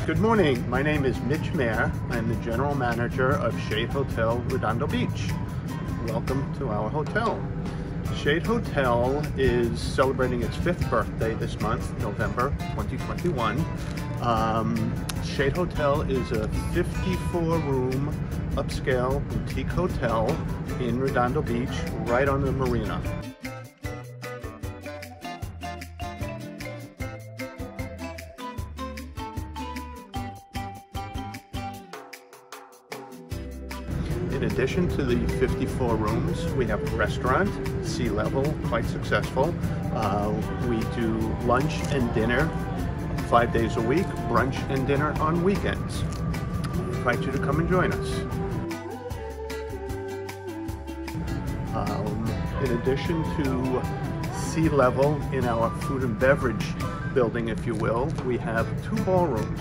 Good morning, my name is Mitch Mayer. I'm the General Manager of Shade Hotel Redondo Beach. Welcome to our hotel. Shade Hotel is celebrating its 5th birthday this month, November 2021. Shade Hotel is a 54-room upscale boutique hotel in Redondo Beach, right on the Marina. In addition to the 54 rooms, we have a restaurant, sea level, quite successful. We do lunch and dinner 5 days a week, brunch and dinner on weekends. I invite you to come and join us. In addition to sea level in our food and beverage building, if you will, we have 2 ballrooms.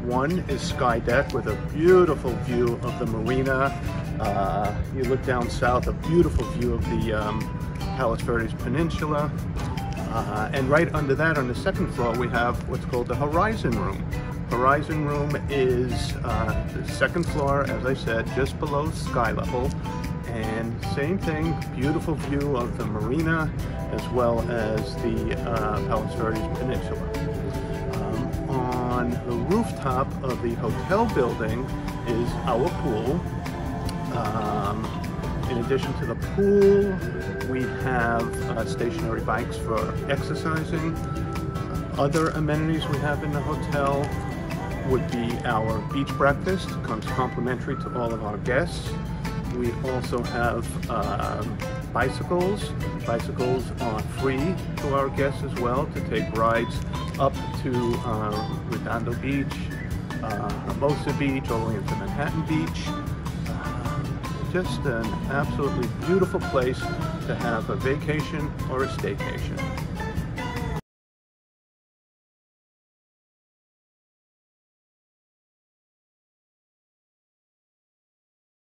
One is sky deck with a beautiful view of the Marina. You look down south, a beautiful view of the Palos Verdes Peninsula. And right under that, on the 2nd floor, we have what's called the Horizon Room. Horizon Room is the 2nd floor, as I said, just below sky level. And same thing, beautiful view of the Marina as well as the Palos Verdes Peninsula. On the rooftop of the hotel building is our pool. In addition to the pool, we have stationary bikes for exercising. Other amenities we have in the hotel would be our beach breakfast. It comes complimentary to all of our guests. We also have bicycles. Bicycles are free to our guests as well to take rides up to Redondo Beach, Hermosa Beach, all the way into Manhattan Beach. Just an absolutely beautiful place to have a vacation or a staycation.